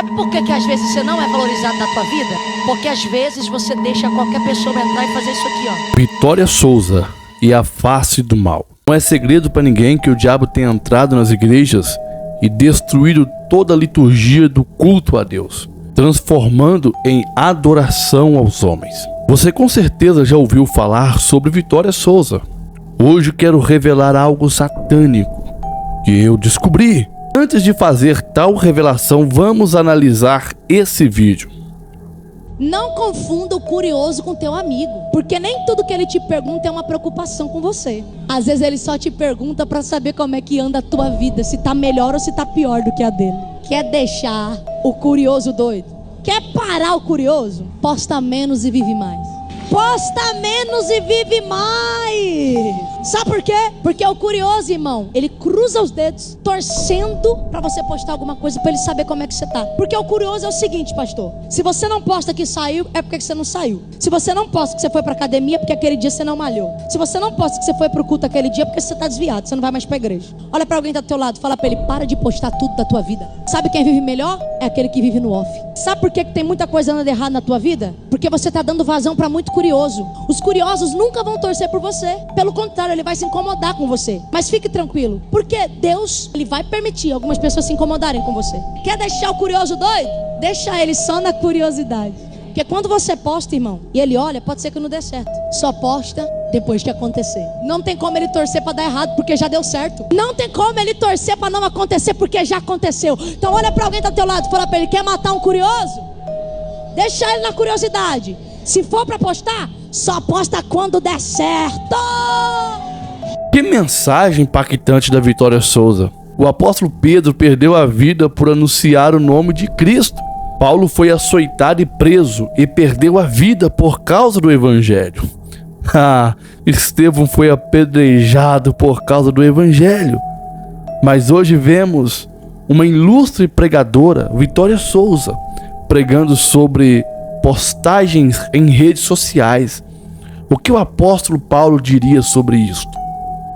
Sabe por que às vezes você não é valorizado na tua vida? Porque às vezes você deixa qualquer pessoa entrar e fazer isso aqui, ó. Vitória Souza e a face do mal. Não é segredo para ninguém que o diabo tenha entrado nas igrejas e destruído toda a liturgia do culto a Deus, transformando em adoração aos homens. Você com certeza já ouviu falar sobre Vitória Souza. Hoje quero revelar algo satânico que eu descobri. Antes de fazer tal revelação, vamos analisar esse vídeo. Não confunda o curioso com teu amigo, porque nem tudo que ele te pergunta é uma preocupação com você. Às vezes ele só te pergunta para saber como é que anda a tua vida, se tá melhor ou se tá pior do que a dele. Quer deixar o curioso doido? Quer parar o curioso? Posta menos e vive mais. Posta menos e vive mais. Sabe por quê? Porque o curioso, irmão, ele cruza os dedos torcendo para você postar alguma coisa, para ele saber como é que você tá. Porque o curioso é o seguinte, pastor: se você não posta que saiu, é porque você não saiu. Se você não posta que você foi pra academia, é porque aquele dia você não malhou. Se você não posta que você foi pro culto aquele dia, é porque você tá desviado, você não vai mais pra igreja. Olha pra alguém que tá do teu lado, fala pra ele: para de postar tudo da tua vida. Sabe quem vive melhor? É aquele que vive no off. Sabe por que tem muita coisa andando errada na tua vida? Porque você tá dando vazão pra muito curioso. Os curiosos nunca vão torcer por você. Pelo contrário, ele vai se incomodar com você. Mas fique tranquilo, porque Deus, ele vai permitir algumas pessoas se incomodarem com você. Quer deixar o curioso doido? Deixa ele só na curiosidade. Porque quando você posta, irmão, e ele olha, pode ser que não dê certo. Só posta depois que acontecer. Não tem como ele torcer para dar errado, porque já deu certo. Não tem como ele torcer para não acontecer, porque já aconteceu. Então olha para alguém que tá do teu lado e fala para ele: quer matar um curioso? Deixa ele na curiosidade. Se for para postar, só posta quando der certo. Que mensagem impactante da Vitória Souza. O apóstolo Pedro perdeu a vida por anunciar o nome de Cristo. Paulo foi açoitado e preso e perdeu a vida por causa do evangelho. Estevão foi apedrejado por causa do evangelho. Mas hoje vemos uma ilustre pregadora, Vitória Souza, pregando sobre postagens em redes sociais. O que o apóstolo Paulo diria sobre isto?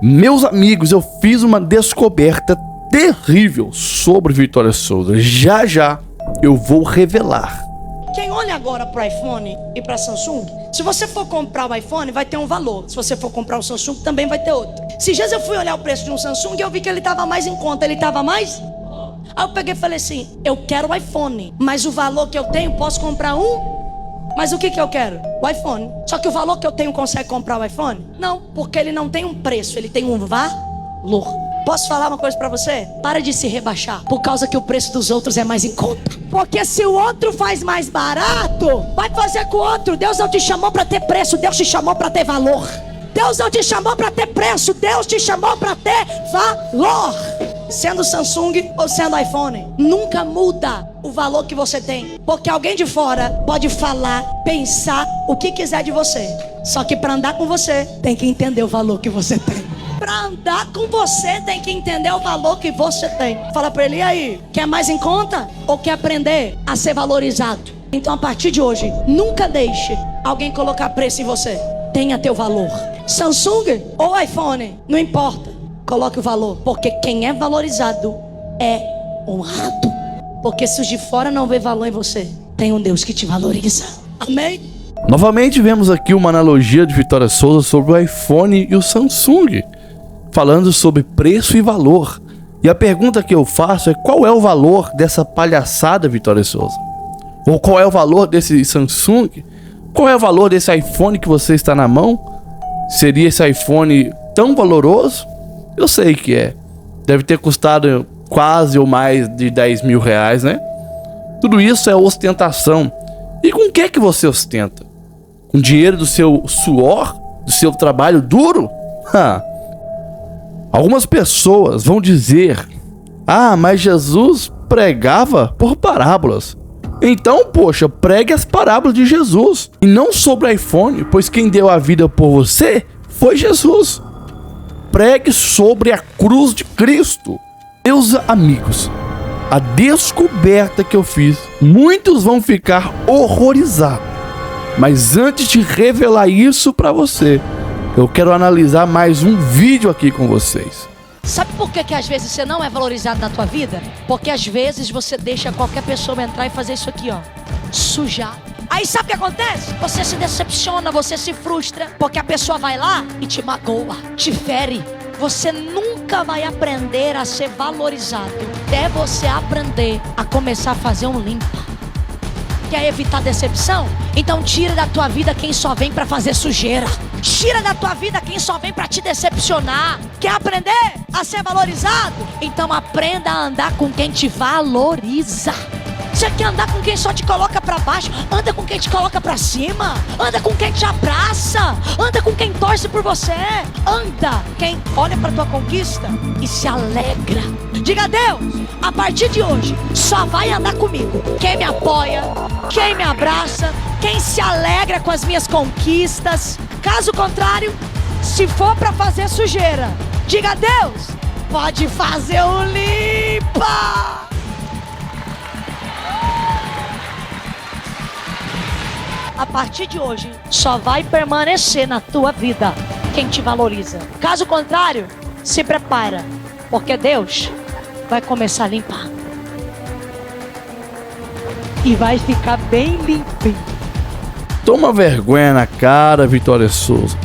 Meus amigos, eu fiz uma descoberta terrível sobre Vitória Souza. Já já eu vou revelar. Quem olha agora para o iPhone e para Samsung, se você for comprar o iPhone, vai ter um valor. Se você for comprar o Samsung, também vai ter outro. Esses dias eu fui olhar o preço de um Samsung e eu vi que ele estava mais em conta. Ele estava mais? Aí eu peguei e falei assim: eu quero o iPhone, mas o valor que eu tenho, posso comprar um? Mas o que eu quero? O iPhone. Só que o valor que eu tenho consegue comprar o iPhone? Não, porque ele não tem um preço, ele tem um valor. Posso falar uma coisa pra você? Para de se rebaixar por causa que o preço dos outros é mais em conta. Porque se o outro faz mais barato, vai fazer com o outro. Deus não te chamou pra ter preço, Deus te chamou pra ter valor. Deus não te chamou pra ter preço, Deus te chamou pra ter valor. Sendo Samsung ou sendo iPhone, nunca muda o valor que você tem. Porque alguém de fora pode falar, pensar o que quiser de você. Só que para andar com você, tem que entender o valor que você tem. Para andar com você, tem que entender o valor que você tem. Fala para ele: e aí, quer mais em conta? Ou quer aprender a ser valorizado? Então a partir de hoje, nunca deixe alguém colocar preço em você. Tenha teu valor. Samsung ou iPhone, não importa. Coloque o valor, porque quem é valorizado é honrado. Porque se os de fora não vê valor em você, tem um Deus que te valoriza. Amém? Novamente vemos aqui uma analogia de Vitória Souza sobre o iPhone e o Samsung, falando sobre preço e valor. E a pergunta que eu faço é: qual é o valor dessa palhaçada, Vitória Souza? Ou qual é o valor desse Samsung? Qual é o valor desse iPhone que você está na mão? Seria esse iPhone tão valoroso? Eu sei que é. Deve ter custado quase ou mais de 10 mil reais, né? Tudo isso é ostentação. E com o que você ostenta? Com dinheiro do seu suor? Do seu trabalho duro? Algumas pessoas vão dizer: mas Jesus pregava por parábolas. Então, poxa, pregue as parábolas de Jesus e não sobre iPhone, pois quem deu a vida por você foi Jesus. Pregue sobre a cruz de Cristo. Meus amigos, a descoberta que eu fiz, muitos vão ficar horrorizados. Mas antes de revelar isso para você, eu quero analisar mais um vídeo aqui com vocês. Sabe por que às vezes você não é valorizado na tua vida? Porque às vezes você deixa qualquer pessoa entrar e fazer isso aqui, ó, sujar. Aí sabe o que acontece? Você se decepciona, você se frustra, porque a pessoa vai lá e te magoa, te fere. Você nunca vai aprender a ser valorizado até você aprender a começar a fazer um limpa. Quer evitar decepção? Então tira da tua vida quem só vem pra fazer sujeira. Tira da tua vida quem só vem pra te decepcionar. Quer aprender a ser valorizado? Então aprenda a andar com quem te valoriza. Você quer andar com quem só te coloca pra baixo? Anda com quem te coloca pra cima. Anda com quem te abraça. Anda com quem torce por você. Anda quem olha pra tua conquista e se alegra. Diga a Deus, a partir de hoje só vai andar comigo quem me apoia, quem me abraça, quem se alegra com as minhas conquistas. Caso contrário, se for pra fazer sujeira, diga a Deus, pode fazer o limpa. A partir de hoje, só vai permanecer na tua vida quem te valoriza. Caso contrário, se prepara, porque Deus vai começar a limpar. E vai ficar bem limpinho. Toma vergonha na cara, Vitória Souza.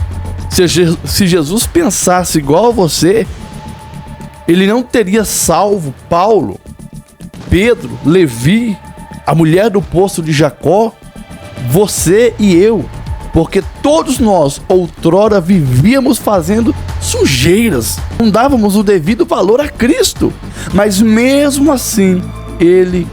Se Jesus pensasse igual a você, ele não teria salvo Paulo, Pedro, Levi, a mulher do poço de Jacó, você e eu, porque todos nós outrora vivíamos fazendo sujeiras, não dávamos o devido valor a Cristo, mas mesmo assim ele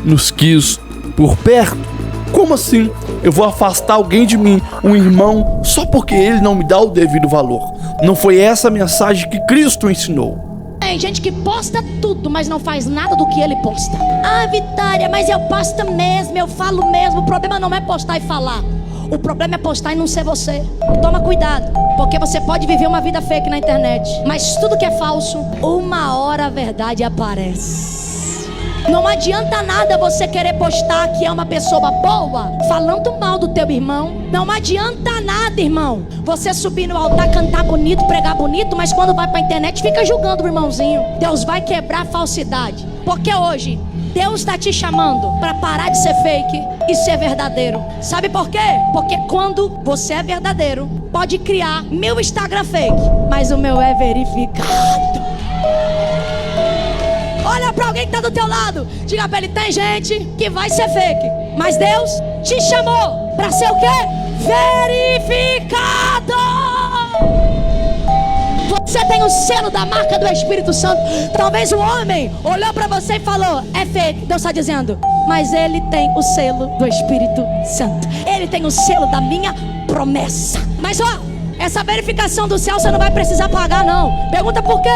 nos quis por perto. Como assim? Eu vou afastar alguém de mim, um irmão, só porque ele não me dá o devido valor? Não foi essa a mensagem que Cristo ensinou. Tem gente que posta tudo, mas não faz nada do que ele posta. Ah, Vitória, mas eu posto mesmo, eu falo mesmo. O problema não é postar e falar. O problema é postar e não ser você. Toma cuidado, porque você pode viver uma vida fake na internet, mas tudo que é falso, uma hora a verdade aparece. Não adianta nada você querer postar que é uma pessoa boa, falando mal do teu irmão. Não adianta nada, irmão, você subir no altar, cantar bonito, pregar bonito, mas quando vai pra internet fica julgando o irmãozinho. Deus vai quebrar a falsidade, porque hoje Deus está te chamando para parar de ser fake e ser verdadeiro. Sabe por quê? Porque quando você é verdadeiro, pode criar 1000 Instagram fake, mas o meu é verificado. Olha pra alguém que tá do teu lado, diga pra ele, tem gente que vai ser fake, mas Deus te chamou pra ser o quê? Verificado. Você tem o selo da marca do Espírito Santo. Talvez um homem olhou pra você e falou, é fake. Deus está dizendo, mas ele tem o selo do Espírito Santo. Ele tem o selo da minha promessa. Mas ó, essa verificação do céu você não vai precisar pagar não. Pergunta por quê?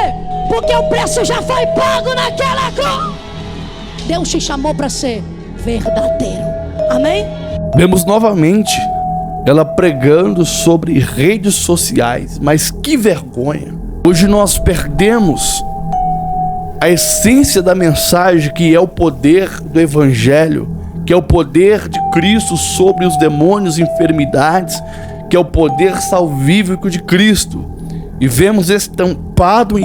Porque o preço já foi pago naquela cruz. Deus te chamou para ser verdadeiro. Amém? Vemos novamente ela pregando sobre redes sociais, mas que vergonha. Hoje nós perdemos a essência da mensagem, que é o poder do Evangelho, que é o poder de Cristo sobre os demônios e enfermidades, que é o poder salvífico de Cristo. E vemos estampado e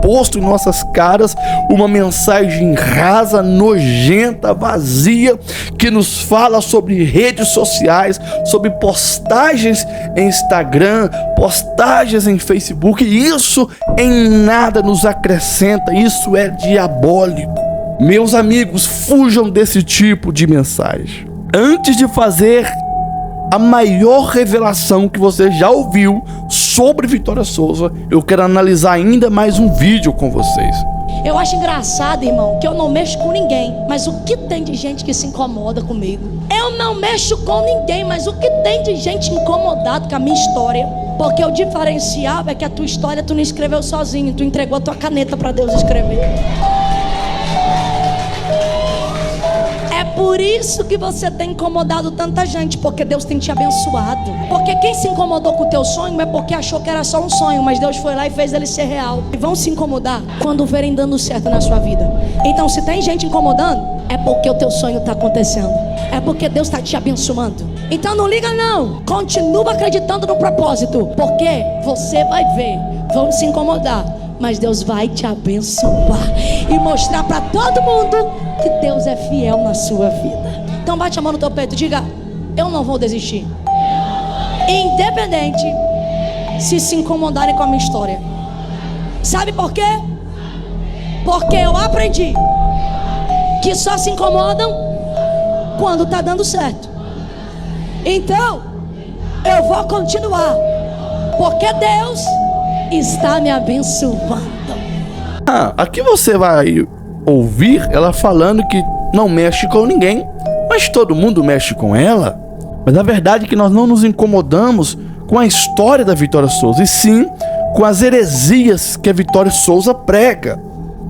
posto em nossas caras uma mensagem rasa, nojenta, vazia, que nos fala sobre redes sociais, sobre postagens em Instagram, postagens em Facebook. E isso em nada nos acrescenta, isso é diabólico. Meus amigos, fujam desse tipo de mensagem. Antes de fazer a maior revelação que você já ouviu sobre Vitória Souza, eu quero analisar ainda mais um vídeo com vocês. Eu acho engraçado, irmão, que eu não mexo com ninguém, mas o que tem de gente que se incomoda comigo? Eu não mexo com ninguém, mas o que tem de gente incomodada com a minha história? Porque o diferencial é que a tua história tu não escreveu sozinho, tu entregou a tua caneta para Deus escrever. É por isso que você tem incomodado tanta gente, porque Deus tem te abençoado. Porque quem se incomodou com o teu sonho é porque achou que era só um sonho, mas Deus foi lá e fez ele ser real. E vão se incomodar quando verem dando certo na sua vida. Então se tem gente incomodando, é porque o teu sonho está acontecendo. É porque Deus está te abençoando. Então não liga não, continua acreditando no propósito, porque você vai ver, vão se incomodar, mas Deus vai te abençoar e mostrar para todo mundo que Deus é fiel na sua vida. Então bate a mão no teu peito e diga: eu não vou desistir, independente se incomodarem com a minha história. Sabe por quê? Porque eu aprendi que só se incomodam quando está dando certo. Então eu vou continuar, porque Deus está me abençoando. Aqui você vai ouvir ela falando que não mexe com ninguém, mas todo mundo mexe com ela. Mas a verdade é que nós não nos incomodamos com a história da Vitória Souza, e sim com as heresias que a Vitória Souza prega.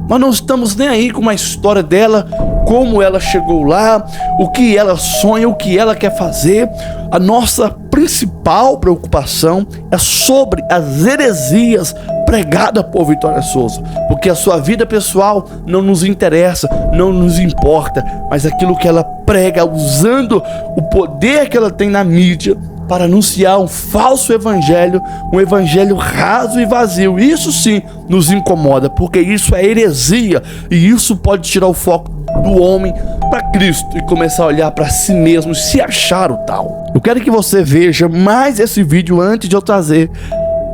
Nós não estamos nem aí com a história dela, como ela chegou lá, o que ela sonha, o que ela quer fazer. A nossa principal preocupação é sobre as heresias pregadas por Vitória Souza, porque a sua vida pessoal não nos interessa, não nos importa, mas aquilo que ela prega, usando o poder que ela tem na mídia para anunciar um falso evangelho, um evangelho raso e vazio. Isso sim nos incomoda, porque isso é heresia, e isso pode tirar o foco do homem para Cristo e começar a olhar para si mesmo e se achar o tal. Eu quero que você veja mais esse vídeo antes de eu trazer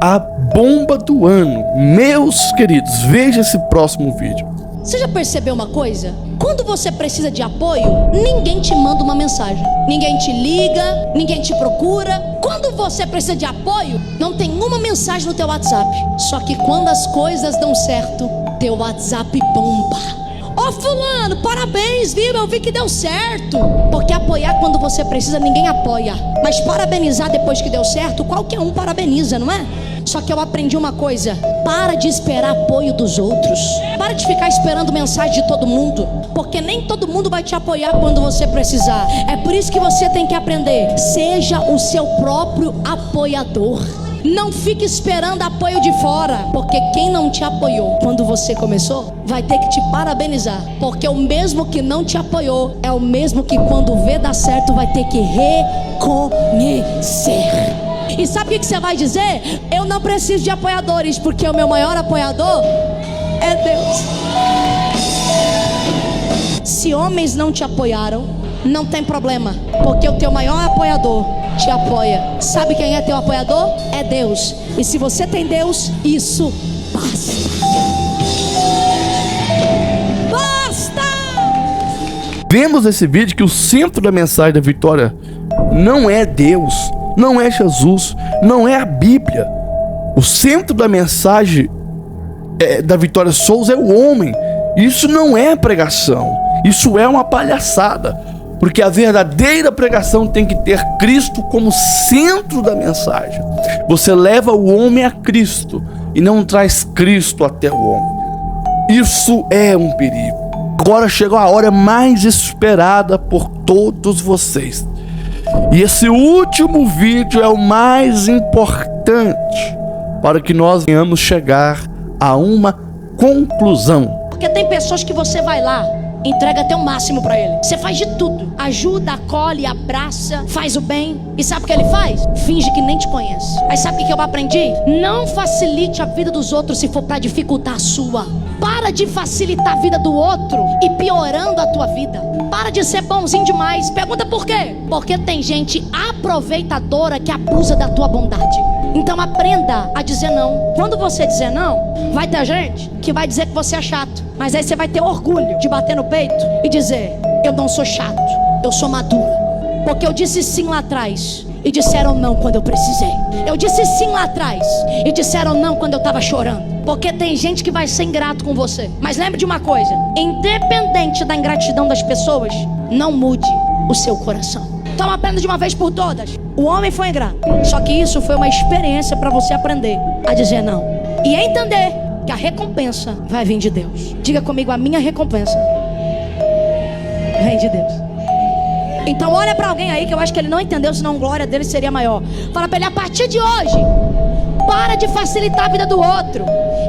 a bomba do ano. Meus queridos, veja esse próximo vídeo. Você já percebeu uma coisa? Quando você precisa de apoio, ninguém te manda uma mensagem, ninguém te liga, ninguém te procura. Quando você precisa de apoio, não tem uma mensagem no teu WhatsApp. Só que quando as coisas dão certo, teu WhatsApp bomba. Ô fulano, parabéns, viu? Eu vi que deu certo. Porque apoiar quando você precisa, ninguém apoia. Mas parabenizar depois que deu certo, qualquer um parabeniza, não é? Só que eu aprendi uma coisa: para de esperar apoio dos outros. Para de ficar esperando mensagem de todo mundo, porque nem todo mundo vai te apoiar quando você precisar. É por isso que você tem que aprender: seja o seu próprio apoiador. Não fique esperando apoio de fora, porque quem não te apoiou quando você começou vai ter que te parabenizar, porque o mesmo que não te apoiou é o mesmo que quando vê dar certo vai ter que reconhecer. E sabe o que você vai dizer? Eu não preciso de apoiadores, porque o meu maior apoiador é Deus. Se homens não te apoiaram, não tem problema, porque o teu maior apoiador te apoia. Sabe quem é teu apoiador? É Deus. E se você tem Deus, isso basta. Basta! Vemos nesse vídeo que o centro da mensagem da Vitória não é Deus, não é Jesus, não é a Bíblia. O centro da mensagem da Vitória Souza é o homem. Isso não é pregação, isso é uma palhaçada, porque a verdadeira pregação tem que ter Cristo como centro da mensagem. Você leva o homem a Cristo e não traz Cristo até o homem. Isso é um perigo. Agora chegou a hora mais esperada por todos vocês. E esse último vídeo é o mais importante para que nós venhamos chegar a uma conclusão. Porque tem pessoas que você vai lá, entrega até o máximo para ele. Você faz de tudo, ajuda, acolhe, abraça, faz o bem. E sabe o que ele faz? Finge que nem te conhece. Aí sabe o que eu aprendi? Não facilite a vida dos outros se for para dificultar a sua. Para de facilitar a vida do outro e piorando a tua vida. Para de ser bonzinho demais. Pergunta por quê? Porque tem gente aproveitadora que abusa da tua bondade. Então aprenda a dizer não. Quando você dizer não, vai ter gente que vai dizer que você é chato, mas aí você vai ter orgulho de bater no peito e dizer: eu não sou chato, eu sou maduro, porque eu disse sim lá atrás e disseram não quando eu precisei. Eu disse sim lá atrás e disseram não quando eu estava chorando. Porque tem gente que vai ser ingrato com você. Mas lembre de uma coisa: independente da ingratidão das pessoas, não mude o seu coração. Então aprenda de uma vez por todas: o homem foi ingrato, só que isso foi uma experiência para você aprender a dizer não e entender que a recompensa vai vir de Deus. Diga comigo: a minha recompensa vem de Deus. Então olha para alguém aí que eu acho que ele não entendeu, senão a glória dele seria maior. Fala para ele: a partir de hoje, para de facilitar a vida do outro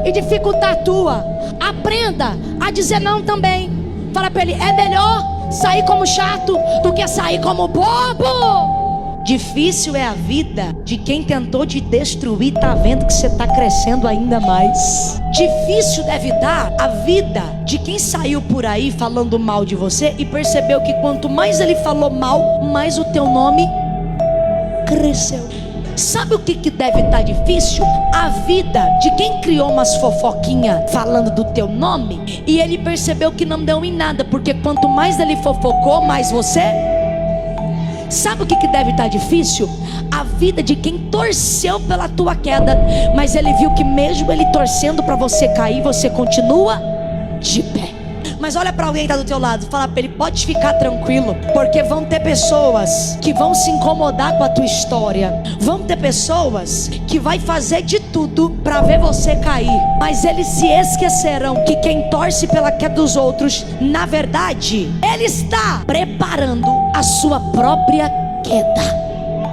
e dificultar a tua. Aprenda a dizer não também. Fala para ele: é melhor sair como chato do que sair como bobo. Difícil é a vida de quem tentou te destruir, tá vendo que você tá crescendo ainda mais. Difícil deve dar a vida de quem saiu por aí falando mal de você e percebeu que quanto mais ele falou mal, mais o teu nome cresceu. Sabe o que deve estar difícil? A vida de quem criou umas fofoquinhas falando do teu nome e ele percebeu que não deu em nada, porque quanto mais ele fofocou, mais você... Sabe o que deve estar difícil? A vida de quem torceu pela tua queda, mas ele viu que mesmo ele torcendo para você cair, você continua de pé. Mas olha para alguém que está do teu lado, fala para ele: pode ficar tranquilo, porque vão ter pessoas que vão se incomodar com a tua história. Vão ter pessoas que vai fazer de tudo para ver você cair, mas eles se esquecerão que quem torce pela queda dos outros, na verdade, ele está preparando a sua própria queda.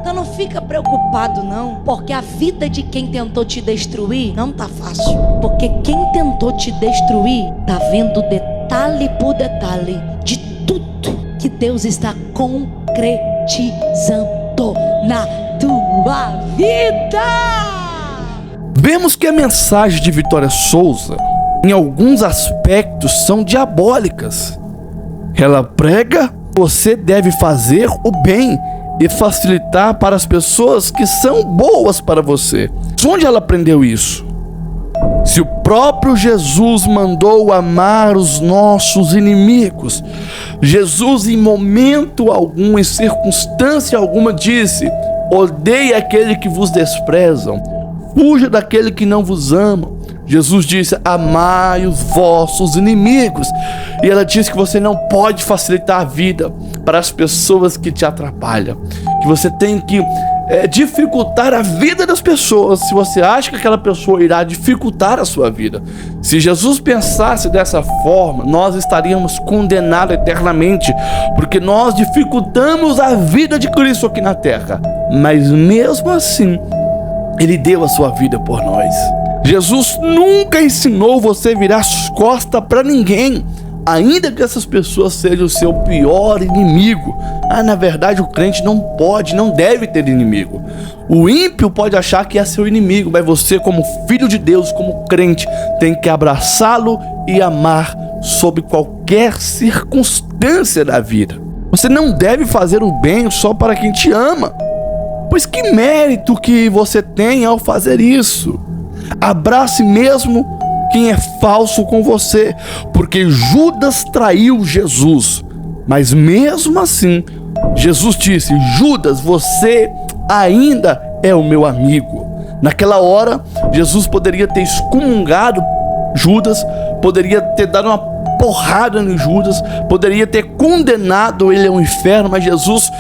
Então não fica preocupado não, porque a vida de quem tentou te destruir não tá fácil. Porque quem tentou te destruir tá vendo detalhe por detalhe de tudo que Deus está concretizando na tua vida. Vemos que a mensagem de Vitória Souza, em alguns aspectos, são diabólicas. Ela prega: você deve fazer o bem e facilitar para as pessoas que são boas para você. Onde ela aprendeu isso? Se o próprio Jesus mandou amar os nossos inimigos, Jesus em momento algum, em circunstância alguma, disse: odeie aquele que vos desprezam, fuja daquele que não vos ama. Jesus disse: amai os vossos inimigos. E ela disse que você não pode facilitar a vida para as pessoas que te atrapalham, que você tem que dificultar a vida das pessoas, se você acha que aquela pessoa irá dificultar a sua vida. Se Jesus pensasse dessa forma, nós estaríamos condenados eternamente, porque nós dificultamos a vida de Cristo aqui na terra. Mas mesmo assim, Ele deu a sua vida por nós. Jesus nunca ensinou você a virar as costas para ninguém, ainda que essas pessoas sejam o seu pior inimigo. Na verdade, o crente não pode, não deve ter inimigo. O ímpio pode achar que é seu inimigo, mas você, como filho de Deus, como crente, tem que abraçá-lo e amar sob qualquer circunstância da vida. Você não deve fazer o bem só para quem te ama, pois que mérito que você tem ao fazer isso? Abrace mesmo quem é falso com você, porque Judas traiu Jesus, mas mesmo assim Jesus disse: Judas, você ainda é o meu amigo. Naquela hora Jesus poderia ter excomungado Judas, poderia ter dado uma porrada no Judas, poderia ter condenado ele ao inferno, mas Jesus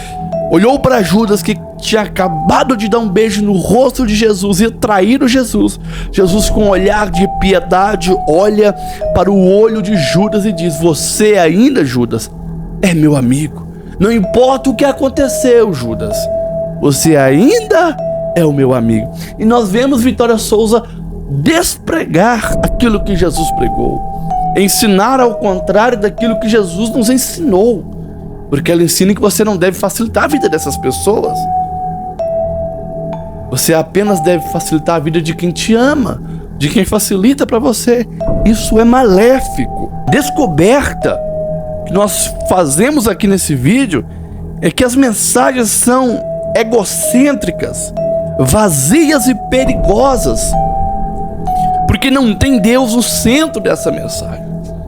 olhou para Judas, que tinha acabado de dar um beijo no rosto de Jesus e traído Jesus. Jesus, com um olhar de piedade, olha para o olho de Judas e diz: você ainda, Judas, é meu amigo. Não importa o que aconteceu, Judas, você ainda é o meu amigo. E nós vemos Vitória Souza despregar aquilo que Jesus pregou, ensinar ao contrário daquilo que Jesus nos ensinou, porque ela ensina que você não deve facilitar a vida dessas pessoas. Você apenas deve facilitar a vida de quem te ama, de quem facilita para você. Isso é maléfico. Descoberta que nós fazemos aqui nesse vídeo é que as mensagens são egocêntricas, vazias e perigosas, porque não tem Deus no centro dessa mensagem.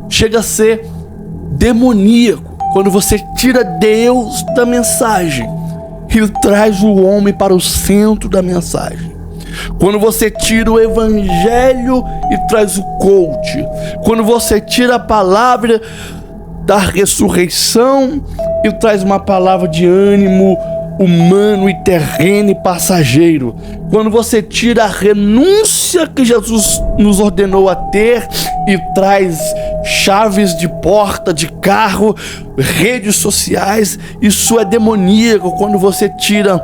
Chega a ser demoníaco quando você tira Deus da mensagem e traz o homem para o centro da mensagem. Quando você tira o evangelho e traz o coach. Quando você tira a palavra da ressurreição e traz uma palavra de ânimo humano e terreno e passageiro. Quando você tira a renúncia que Jesus nos ordenou a ter e traz chaves de porta, de carro, redes sociais, isso é demoníaco. Quando você tira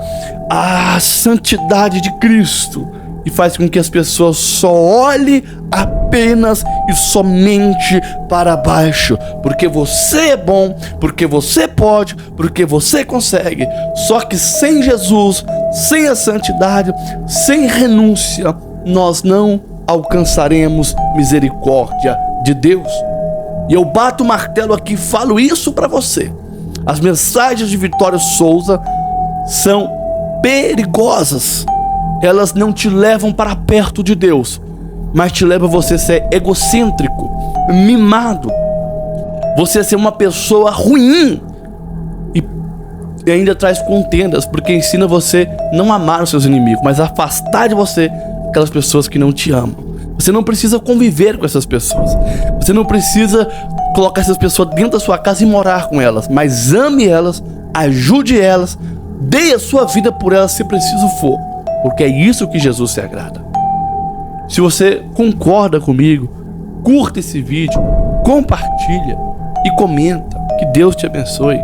a santidade de Cristo e faz com que as pessoas só olhem apenas e somente para baixo, porque você é bom, porque você pode, porque você consegue. Só que sem Jesus, sem a santidade, sem renúncia, nós não alcançaremos misericórdia de Deus. E eu bato o martelo aqui e falo isso para você. As mensagens de Vitória Souza são perigosas. Elas não te levam para perto de Deus, mas te levam a você ser egocêntrico, mimado, você ser uma pessoa ruim, e ainda traz contendas, porque ensina você não amar os seus inimigos, mas afastar de você aquelas pessoas que não te amam. Você não precisa conviver com essas pessoas, você não precisa colocar essas pessoas dentro da sua casa e morar com elas, mas ame elas, ajude elas, dê a sua vida por elas se preciso for, porque é isso que Jesus se agrada. Se você concorda comigo, curta esse vídeo, compartilha e comenta. Que Deus te abençoe.